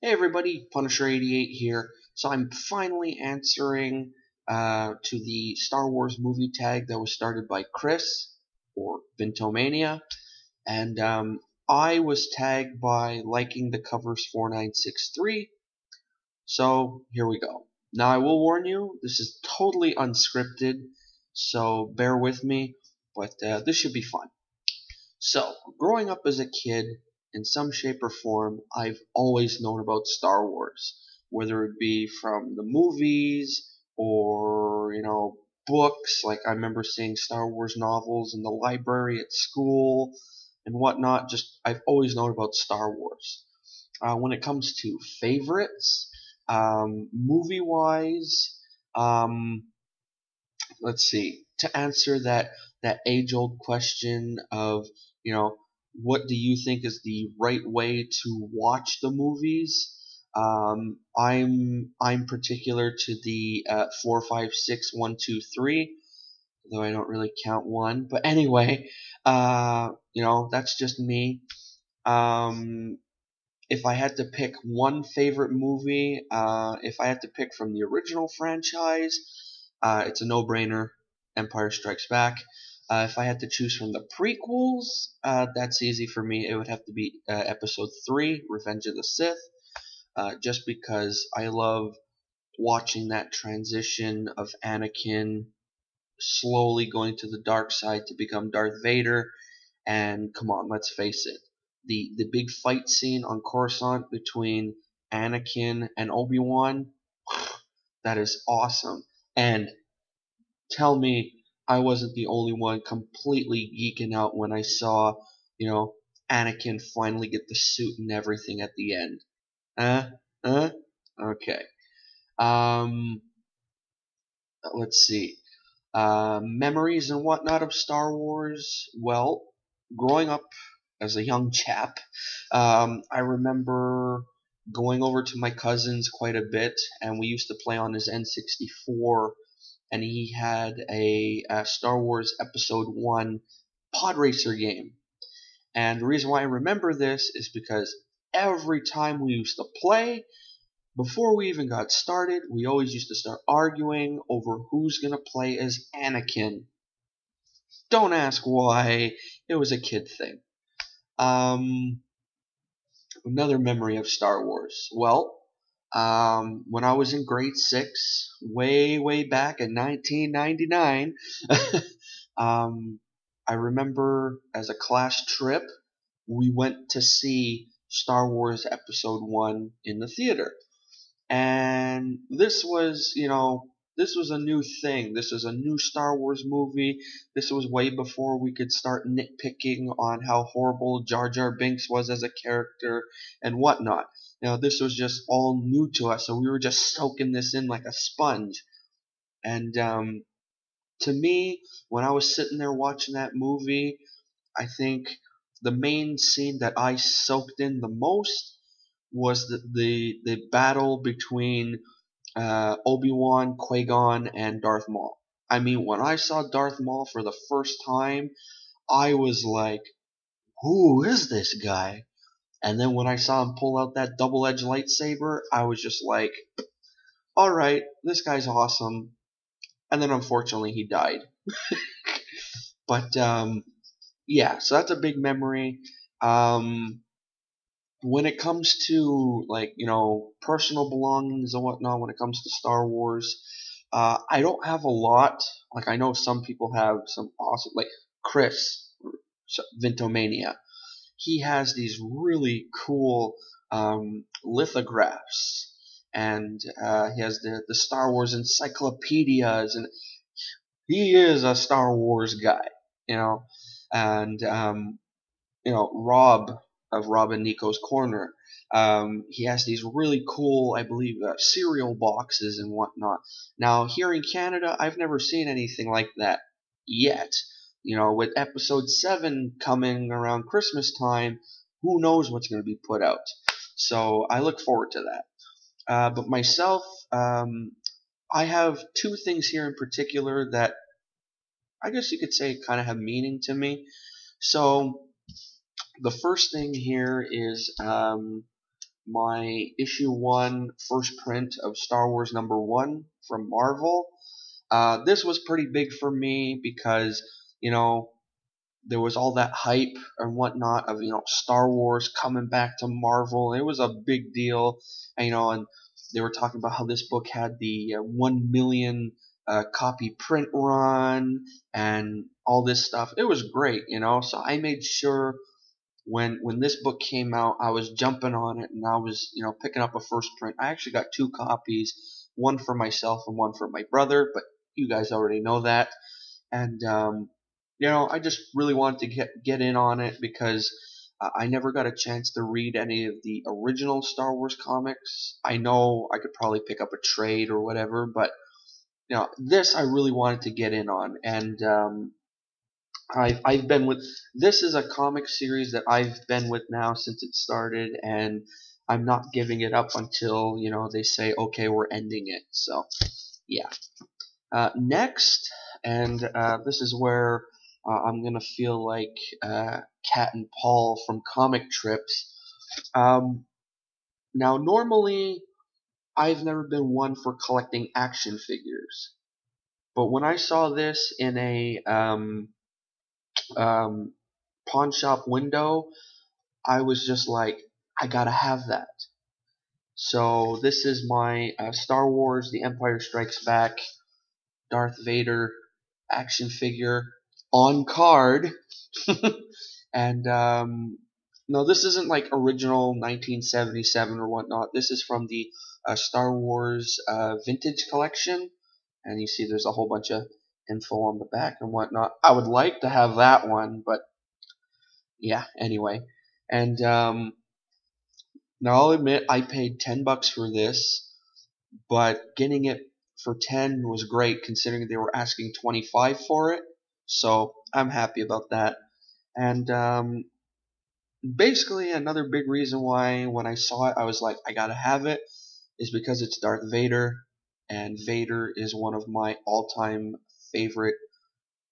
Hey everybody, Punisher88 here. So I'm finally answering to the Star Wars movie tag that was started by Chris, or Vintomania, and I was tagged by liking the covers 4963, so here we go. Now I will warn you, this is totally unscripted, so bear with me, but this should be fun. So, growing up as a kid, in some shape or form, I've always known about Star Wars, whether it be from the movies or, books. Like I remember seeing Star Wars novels in the library at school and whatnot. Just, I've always known about Star Wars. When it comes to favorites, movie-wise, um, let's see, to answer that age-old question of, you know, what do you think is the right way to watch the movies? I'm particular to the 4, 5, 6, 1, 2, 3, though I don't really count one. But anyway, that's just me. Um, if I had to pick one favorite movie, if I had to pick from the original franchise, it's a no-brainer. Empire Strikes Back. If I had to choose from the prequels, that's easy for me. It would have to be Episode 3, Revenge of the Sith, just because I love watching that transition of Anakin slowly going to the dark side to become Darth Vader. And come on, let's face it, the big fight scene on Coruscant between Anakin and Obi-Wan, that is awesome. And tell me I wasn't the only one completely geeking out when I saw, you know, Anakin finally get the suit and everything at the end. Huh? Huh? Okay. Um, let's see. Memories and whatnot of Star Wars. Well, growing up as a young chap, I remember going over to my cousin's quite a bit, and we used to play on his N64, and he had a Star Wars Episode 1 pod racer game. And the reason why I remember this is because every time we used to play, before we even got started, we always used to start arguing over who's going to play as Anakin. Don't ask why, it was a kid thing. Um, Another memory of Star Wars. Well, when I was in grade 6, way back in 1999, um, I remember as a class trip, we went to see Star Wars Episode 1 in the theater. And this was a new thing. This was a new Star Wars movie. This was way before we could start nitpicking on how horrible Jar Jar Binks was as a character and whatnot. This was just all new to us, so we were just soaking this in like a sponge. And to me, when I was sitting there watching that movie, I think the main scene that I soaked in the most was the battle between Obi-Wan, Qui-Gon, and Darth Maul. I mean, when I saw Darth Maul for the first time, I was like, who is this guy? And then when I saw him pull out that double-edged lightsaber, I was just like, alright, this guy's awesome. And then unfortunately he died. But yeah, so that's a big memory. When it comes to personal belongings and whatnot, when it comes to Star Wars, I don't have a lot. Like I know some people have some awesome, like Chris Vintomania. He has these really cool lithographs, and he has the Star Wars encyclopedias, and he is a Star Wars guy, you know. And Rob of Rob and Nico's Corner. He has these really cool, I believe, cereal boxes and whatnot. Now, here in Canada, I've never seen anything like that yet. With Episode 7 coming around Christmas time, who knows what's going to be put out. So I look forward to that. But myself, I have two things here in particular that I guess you could say kind of have meaning to me. So the first thing here is my issue 1 first print of Star Wars #1 from Marvel. This was pretty big for me because, you know, there was all that hype and whatnot of, Star Wars coming back to Marvel. It was a big deal, and they were talking about how this book had the 1 million copy print run and all this stuff. It was great, so I made sure when this book came out, I was jumping on it, and I was, picking up a first print. I actually got 2 copies, one for myself and one for my brother, but you guys already know that. And I just really wanted to get in on it because I never got a chance to read any of the original Star Wars comics. I know I could probably pick up a trade or whatever, but this I really wanted to get in on. And I've been with this is a comic series that I've been with now since it started, and I'm not giving it up until they say, okay, we're ending it. So yeah. Next, and this is where I'm gonna feel like Cat and Paul from Comic Trips. Now, normally, I've never been one for collecting action figures, but when I saw this in a pawn shop window, I was just like, I gotta have that. So this is my Star Wars: The Empire Strikes Back Darth Vader action figure on card. And no, this isn't like original 1977 or whatnot. This is from the Star Wars vintage collection, and you see there's a whole bunch of info on the back and whatnot. I would like to have that one, but yeah, anyway. And now I'll admit I paid $10 for this, but getting it for 10 was great considering they were asking 25 for it. So I'm happy about that. And basically another big reason why when I saw it I was like, I gotta have it, is because it's Darth Vader, and Vader is one of my all-time favorite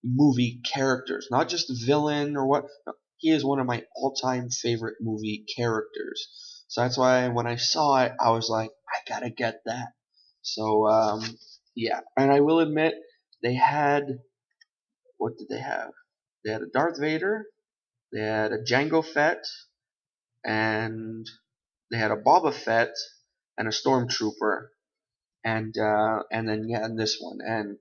movie characters. Not just villain or what. No, he is one of my all-time favorite movie characters. So that's why when I saw it I was like, I gotta get that. So yeah, and I will admit they had, what did they have? They had a Darth Vader, they had a Jango Fett, and they had a Boba Fett and a Stormtrooper, and then yeah, and this one. And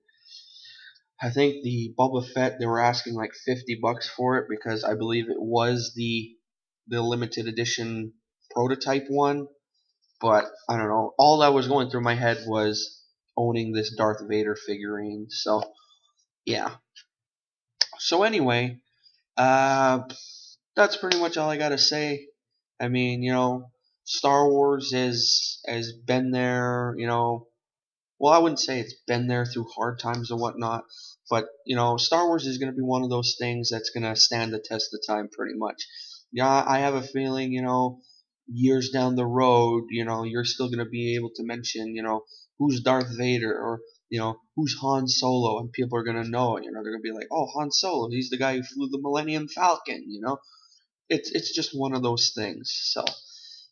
I think the Boba Fett they were asking like $50 for it because I believe it was the limited edition prototype one. But I don't know. All that was going through my head was owning this Darth Vader figurine. So yeah. So anyway, that's pretty much all I gotta say. I mean, Star Wars has been there. Well, I wouldn't say it's been there through hard times and whatnot, but Star Wars is gonna be one of those things that's gonna stand the test of time, pretty much. Yeah, I have a feeling, years down the road, you're still gonna be able to mention, who's Darth Vader, or who's Han Solo, and people are gonna know it. They're gonna be like, oh, Han Solo, he's the guy who flew the Millennium Falcon. It's just one of those things. So,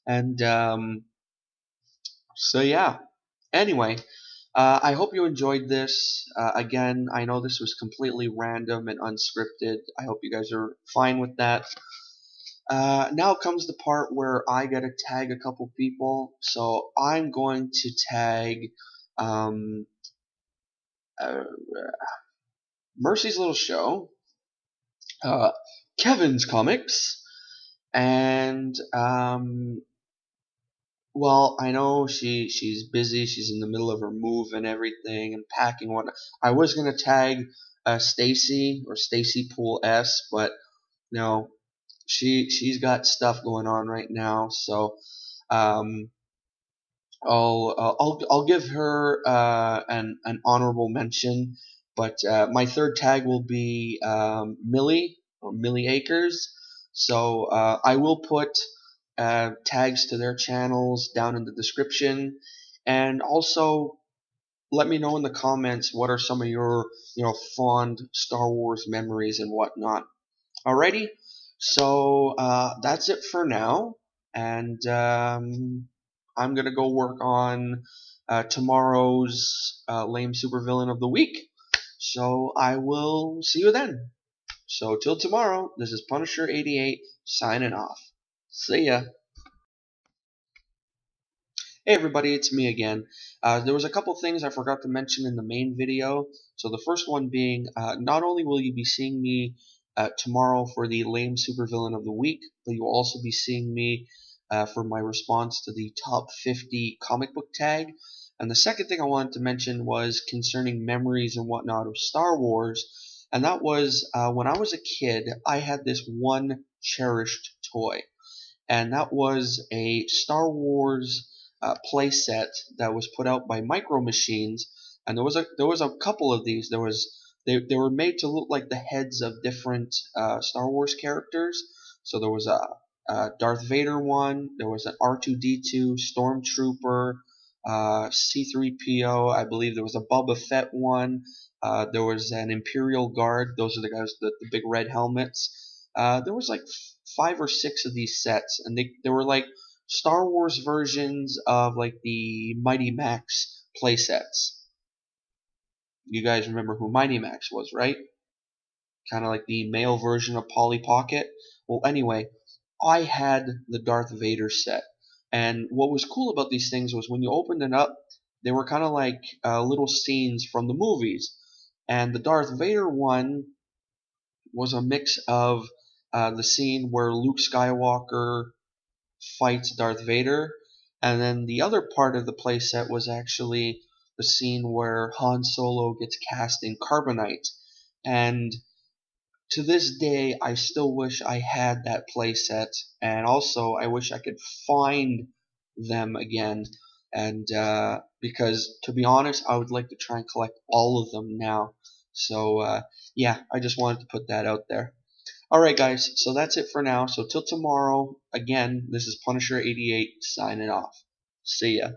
and so yeah. Anyway, I hope you enjoyed this. Again, I know this was completely random and unscripted. I hope you guys are fine with that. Now comes the part where I gotta tag a couple people. So I'm going to tag um, Mercy's Little Show, Kevin's Comics, and well, I know she's busy. She's in the middle of her move and everything and packing whatnot. I was gonna tag Stacy or Stacypool S, but no, she's got stuff going on right now. So um, I'll give her an honorable mention, but my third tag will be Millie or Millie Akers. So I will put tags to their channels down in the description, and also let me know in the comments what are some of your fond Star Wars memories and whatnot. Alrighty, so that's it for now. and I'm gonna go work on tomorrow's lame supervillain of the week. So I will see you then. So till tomorrow, this is Punisher88 signing off. See ya. Hey everybody, it's me again. There was a couple things I forgot to mention in the main video. So the first one being, not only will you be seeing me tomorrow for the lame supervillain of the week, but you will also be seeing me for my response to the top 50 comic book tag. And the second thing I wanted to mention was concerning memories and whatnot of Star Wars. And that was when I was a kid, I had this one cherished toy. And that was a Star Wars play set that was put out by Micro Machines, and there was a couple of these. They were made to look like the heads of different Star Wars characters. So there was a Darth Vader one, there was an R2D2 Stormtrooper, C3PO. I believe there was a Boba Fett one. There was an Imperial Guard. Those are the guys with the big red helmets. There was like 5 or 6 of these sets, and they were like Star Wars versions of like the Mighty Max playsets. You guys remember who Mighty Max was, right? Kind of like the male version of Polly Pocket. Well, anyway, I had the Darth Vader set, and what was cool about these things was when you opened it up, they were kind of like little scenes from the movies. And the Darth Vader one was a mix of the scene where Luke Skywalker fights Darth Vader, and then the other part of the playset was actually the scene where Han Solo gets cast in carbonite. And to this day, I still wish I had that playset, and also I wish I could find them again. And because to be honest, I would like to try and collect all of them now. So yeah, I just wanted to put that out there. Alright guys, so that's it for now. So till tomorrow, again, this is Punisher88 signing off. See ya.